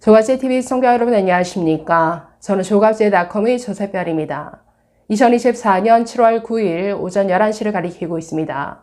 조갑제TV 시청자 여러분 안녕하십니까? 저는 조갑제닷컴의 조세별입니다. 2024년 7월 9일 오전 11시를 가리키고 있습니다.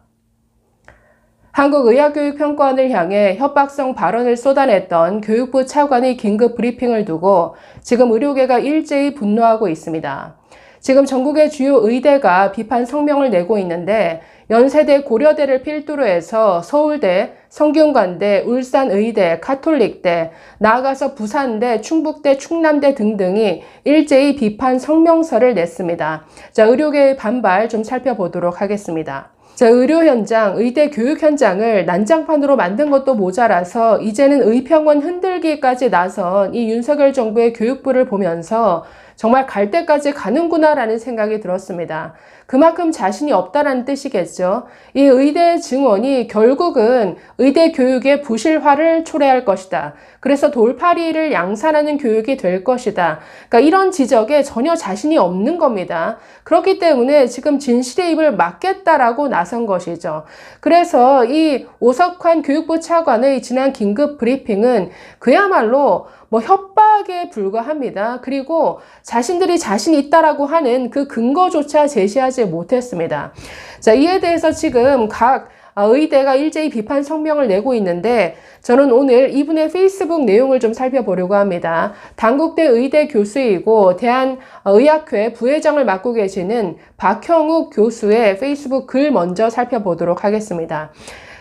한국의학교육평가원을 향해 협박성 발언을 쏟아냈던 교육부 차관의 긴급 브리핑을 두고 지금 의료계가 일제히 분노하고 있습니다. 지금 전국의 주요 의대가 비판 성명을 내고 있는데 연세대 고려대를 필두로 해서 서울대, 성균관대, 울산의대, 가톨릭대, 나아가서 부산대, 충북대, 충남대 등등이 일제히 비판 성명서를 냈습니다. 자, 의료계의 반발 좀 살펴보도록 하겠습니다. 자, 의료 현장, 의대 교육 현장을 난장판으로 만든 것도 모자라서 이제는 의평원 흔들기까지 나선 이 윤석열 정부의 교육부를 보면서 정말 갈 때까지 가는구나라는 생각이 들었습니다. 그만큼 자신이 없다라는 뜻이겠죠. 이 의대 증원이 결국은 의대 교육의 부실화를 초래할 것이다. 그래서 돌파리를 양산하는 교육이 될 것이다. 그러니까 이런 지적에 전혀 자신이 없는 겁니다. 그렇기 때문에 지금 진실의 입을 막겠다라고 나선 것이죠. 그래서 이 오석환 교육부 차관의 지난 긴급 브리핑은 그야말로 협박에 불과합니다. 그리고 자신들이 자신 있다라고 하는 그 근거조차 제시하지 못했습니다. 자, 이에 대해서 지금 각 의대가 일제히 비판 성명을 내고 있는데 저는 오늘 이분의 페이스북 내용을 좀 살펴보려고 합니다. 단국대 의대 교수이고 대한의학회 부회장을 맡고 계시는 박형욱 교수의 페이스북 글 먼저 살펴보도록 하겠습니다.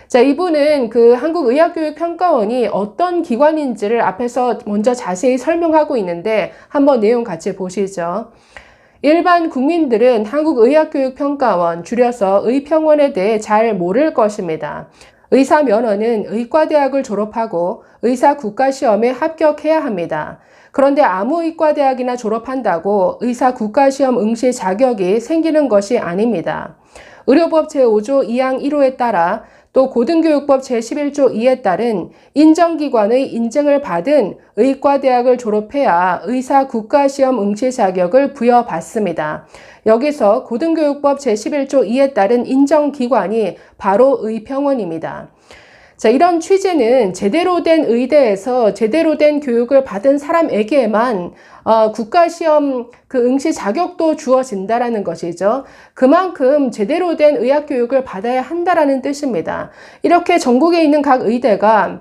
자, 이분은 그 한국의학교육평가원이 어떤 기관인지를 앞에서 먼저 자세히 설명하고 있는데 한번 내용 같이 보시죠. 일반 국민들은 한국의학교육평가원, 줄여서 의평원에 대해 잘 모를 것입니다. 의사 면허는 의과대학을 졸업하고 의사 국가시험에 합격해야 합니다. 그런데 아무 의과대학이나 졸업한다고 의사 국가시험 응시 자격이 생기는 것이 아닙니다. 의료법 제5조 2항 1호에 따라 또 고등교육법 제11조 2에 따른 인정기관의 인증을 받은 의과대학을 졸업해야 의사 국가시험 응시 자격을 부여받습니다. 여기서 고등교육법 제11조 2에 따른 인정기관이 바로 의평원입니다. 자, 이런 취지는 제대로 된 의대에서 제대로 된 교육을 받은 사람에게만 국가시험 그 응시 자격도 주어진다라는 것이죠. 그만큼 제대로 된 의학교육을 받아야 한다라는 뜻입니다. 이렇게 전국에 있는 각 의대가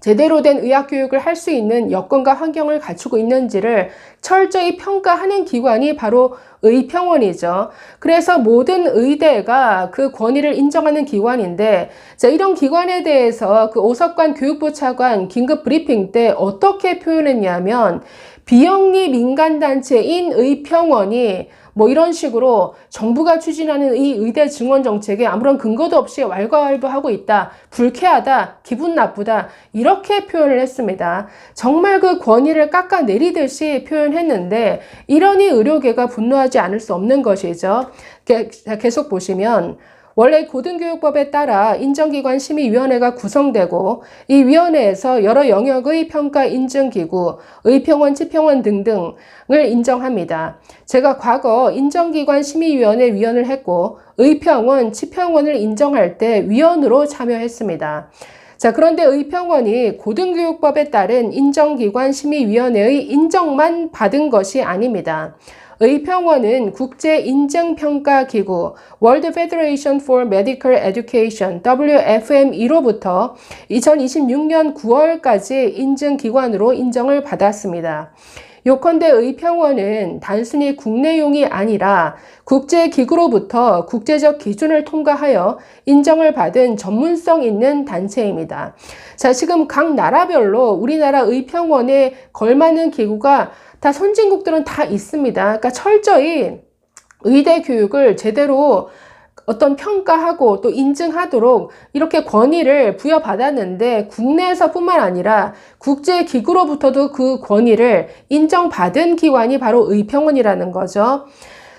제대로 된 의학교육을 할 수 있는 여건과 환경을 갖추고 있는지를 철저히 평가하는 기관이 바로 의평원이죠. 그래서 모든 의대가 그 권위를 인정하는 기관인데, 자, 이런 기관에 대해서 그 오석관 교육부 차관 긴급 브리핑 때 어떻게 표현했냐면, 비영리 민간단체인 의평원이 이런 식으로 정부가 추진하는 이 의대 증원 정책에 아무런 근거도 없이 왈가왈부하고 있다. 불쾌하다. 기분 나쁘다. 이렇게 표현을 했습니다. 정말 그 권위를 깎아내리듯이 표현했는데 이러니 의료계가 분노하지 않을 수 없는 것이죠. 계속 보시면 원래 고등교육법에 따라 인정기관 심의위원회가 구성되고 이 위원회에서 여러 영역의 평가 인증기구, 의평원, 치평원 등등을 인정합니다. 제가 과거 인정기관 심의위원회 위원을 했고 의평원, 치평원을 인정할 때 위원으로 참여했습니다. 자, 그런데 의평원이 고등교육법에 따른 인정기관 심의위원회의 인정만 받은 것이 아닙니다. 의평원은 국제인증평가기구 World Federation for Medical Education WFME로부터 2026년 9월까지 인증기관으로 인정을 받았습니다. 요컨대 의평원은 단순히 국내용이 아니라 국제기구로부터 국제적 기준을 통과하여 인정을 받은 전문성 있는 단체입니다. 자, 지금 각 나라별로 우리나라 의평원에 걸맞는 기구가 다 선진국들은 다 있습니다. 그러니까 철저히 의대 교육을 제대로 어떤 평가하고 또 인증하도록 이렇게 권위를 부여받았는데 국내에서뿐만 아니라 국제기구로부터도 그 권위를 인정받은 기관이 바로 의평원이라는 거죠.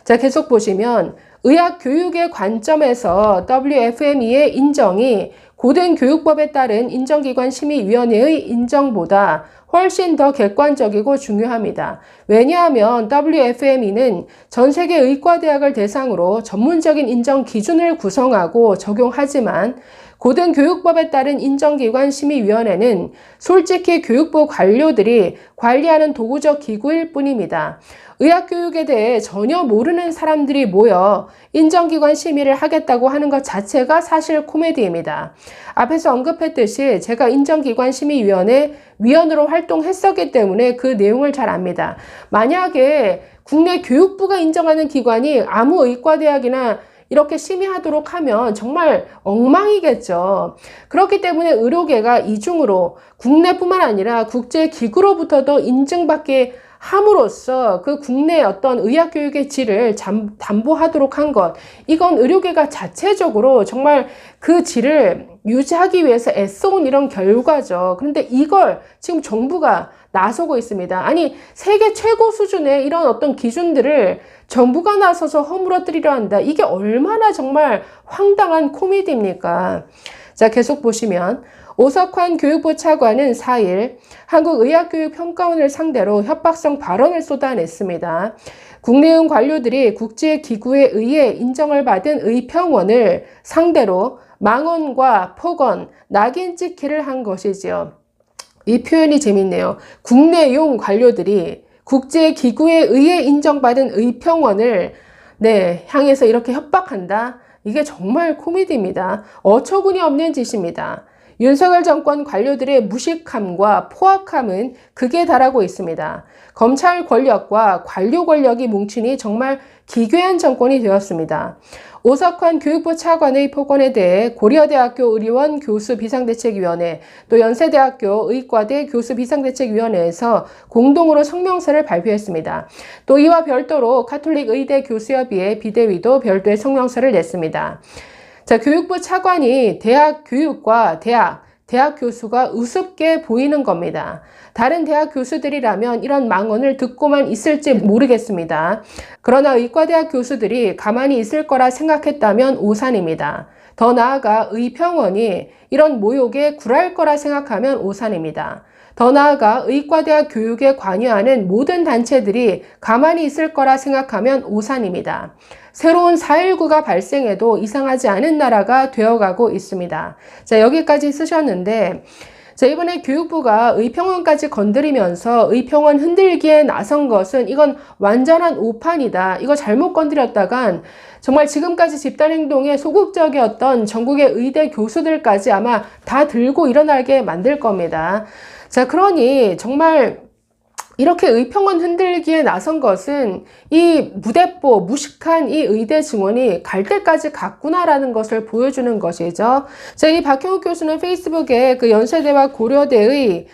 자, 계속 보시면 의학교육의 관점에서 WFME의 인정이 고등교육법에 따른 인정기관 심의위원회의 인정보다 훨씬 더 객관적이고 중요합니다. 왜냐하면 WFME는 전 세계 의과대학을 대상으로 전문적인 인정 기준을 구성하고 적용하지만 고등교육법에 따른 인정기관 심의위원회는 솔직히 교육부 관료들이 관리하는 도구적 기구일 뿐입니다. 의학교육에 대해 전혀 모르는 사람들이 모여 인정기관 심의를 하겠다고 하는 것 자체가 사실 코미디입니다. 앞에서 언급했듯이 제가 인정기관 심의위원회 위원으로 활동했었기 때문에 그 내용을 잘 압니다. 만약에 국내 교육부가 인정하는 기관이 아무 의과대학이나 이렇게 심의하도록 하면 정말 엉망이겠죠. 그렇기 때문에 의료계가 이중으로 국내뿐만 아니라 국제기구로부터도 인증받게 함으로써 그 국내 어떤 의학교육의 질을 담보하도록 한 것, 이건 의료계가 자체적으로 정말 그 질을 유지하기 위해서 애써온 이런 결과죠. 그런데 이걸 지금 정부가 나서고 있습니다. 아니, 세계 최고 수준의 이런 어떤 기준들을 정부가 나서서 허물어뜨리려 한다. 이게 얼마나 정말 황당한 코미디입니까? 자, 계속 보시면 오석환 교육부 차관은 4일 한국의학교육평가원을 상대로 협박성 발언을 쏟아냈습니다. 국내응 관료들이 국제기구에 의해 인정을 받은 의평원을 상대로 망언과 폭언, 낙인 찍기를 한 것이지요. 이 표현이 재밌네요. 국내용 관료들이 국제기구에 의해 인정받은 의평원을 향해서 이렇게 협박한다? 이게 정말 코미디입니다. 어처구니 없는 짓입니다. 윤석열 정권 관료들의 무식함과 포악함은 극에 달하고 있습니다. 검찰 권력과 관료 권력이 뭉치니 정말 기괴한 정권이 되었습니다. 오석환 교육부 차관의 폭언에 대해 고려대학교 의료원 교수 비상대책위원회, 또 연세대학교 의과대 교수 비상대책위원회에서 공동으로 성명서를 발표했습니다. 또 이와 별도로 가톨릭 의대 교수협의회 비대위도 별도의 성명서를 냈습니다. 자, 교육부 차관이 대학 교육과 대학 교수가 우습게 보이는 겁니다. 다른 대학 교수들이라면 이런 망언을 듣고만 있을지 모르겠습니다. 그러나 의과대학 교수들이 가만히 있을 거라 생각했다면 오산입니다. 더 나아가 의평원이 이런 모욕에 굴할 거라 생각하면 오산입니다. 더 나아가 의과대학 교육에 관여하는 모든 단체들이 가만히 있을 거라 생각하면 오산입니다. 새로운 4.19가 발생해도 이상하지 않은 나라가 되어가고 있습니다. 자, 여기까지 쓰셨는데, 자, 이번에 교육부가 의평원까지 건드리면서 의평원 흔들기에 나선 것은 이건 완전한 오판이다. 이거 잘못 건드렸다간 정말 지금까지 집단행동에 소극적이었던 전국의 의대 교수들까지 아마 다 들고 일어나게 만들 겁니다. 자, 그러니 정말 이렇게 의평원 흔들기에 나선 것은 이 무대뽀, 무식한 이 의대 증원이 갈 때까지 갔구나라는 것을 보여주는 것이죠. 자, 이 박형욱 교수는 페이스북에 그 연세대와 고려대의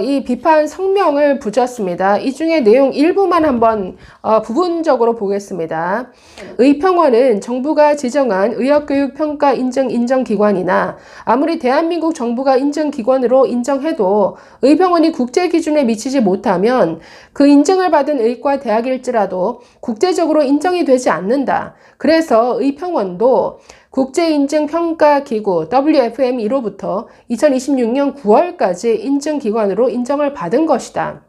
이 비판 성명을 붙였습니다. 이 중에 내용 일부만 한번 부분적으로 보겠습니다. 의평원은 정부가 지정한 의학교육평가 인정기관이나 아무리 대한민국 정부가 인정기관으로 인정해도 의평원이 국제기준에 미치지 못하면 그 인증을 받은 의과대학일지라도 국제적으로 인정이 되지 않는다. 그래서 의평원도 국제인증평가기구 WFME로부터 2026년 9월까지 인증기관으로 인정을 받은 것이다.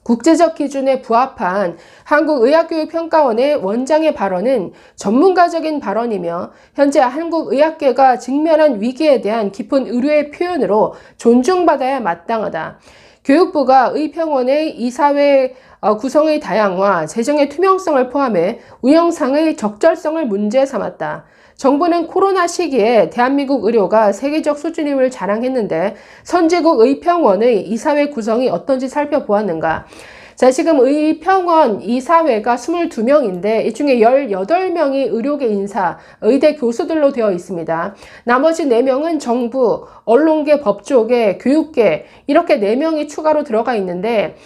국제적 기준에 부합한 한국의학교육평가원의 원장의 발언은 전문가적인 발언이며 현재 한국의학계가 직면한 위기에 대한 깊은 의료의 표현으로 존중받아야 마땅하다. 교육부가 의평원의 이사회 구성의 다양화, 재정의 투명성을 포함해 운영상의 적절성을 문제 삼았다. 정부는 코로나 시기에 대한민국 의료가 세계적 수준임을 자랑했는데 선진국 의평원의 이사회 구성이 어떤지 살펴보았는가? 자, 지금 의평원 이사회가 22명인데 이 중에 18명이 의료계 인사, 의대 교수들로 되어 있습니다. 나머지 4명은 정부, 언론계, 법조계, 교육계 이렇게 4명이 추가로 들어가 있는데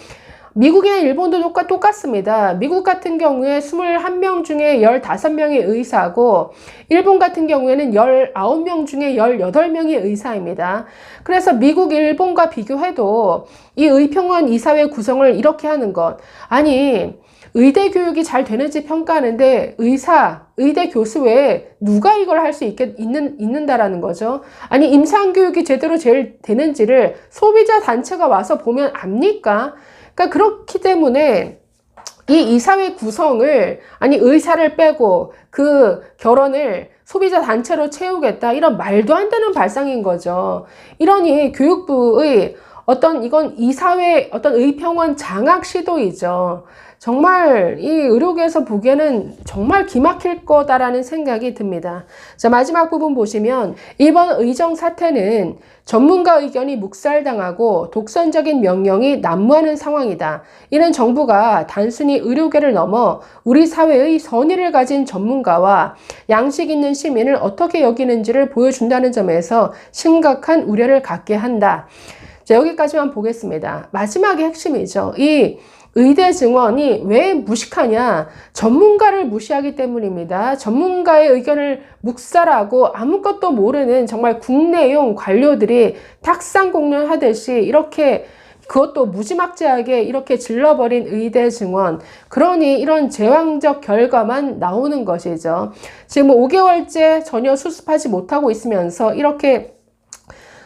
미국이나 일본도 똑같습니다. 미국 같은 경우에 21명 중에 15명이 의사고 일본 같은 경우에는 19명 중에 18명이 의사입니다. 그래서 미국, 일본과 비교해도 이 의평원 이사회 구성을 이렇게 하는 것, 아니 의대 교육이 잘 되는지 평가하는데 의사, 의대 교수 외에 누가 이걸 할 수 있는다라는 거죠. 아니, 임상교육이 제대로 제일 되는지를 소비자 단체가 와서 보면 압니까? 그러니까 그렇기 때문에 이 이사회 구성을, 아니, 의사를 빼고 그 결혼을 소비자 단체로 채우겠다, 이런 말도 안 되는 발상인 거죠. 이러니 교육부의 이건 이사회 의평원 장악 시도이죠. 정말 이 의료계에서 보기에는 정말 기막힐 거다라는 생각이 듭니다. 자, 마지막 부분 보시면 이번 의정 사태는 전문가 의견이 묵살당하고 독선적인 명령이 난무하는 상황이다. 이는 정부가 단순히 의료계를 넘어 우리 사회의 선의를 가진 전문가와 양식 있는 시민을 어떻게 여기는지를 보여준다는 점에서 심각한 우려를 갖게 한다. 자, 여기까지만 보겠습니다. 마지막의 핵심이죠. 이 의대 증원이 왜 무식하냐? 전문가를 무시하기 때문입니다. 전문가의 의견을 묵살하고 아무것도 모르는 정말 국내용 관료들이 탁상공론 하듯이 이렇게, 그것도 무지막지하게 이렇게 질러버린 의대 증원. 그러니 이런 제왕적 결과만 나오는 것이죠. 지금 5개월째 전혀 수습하지 못하고 있으면서 이렇게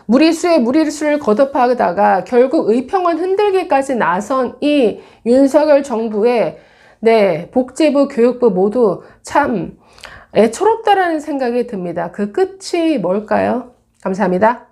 무리수에 무리수를 거듭하다가 결국 의평원 흔들기까지 나선 이 윤석열 정부의 복지부, 교육부 모두 참 애처롭다라는 생각이 듭니다. 그 끝이 뭘까요? 감사합니다.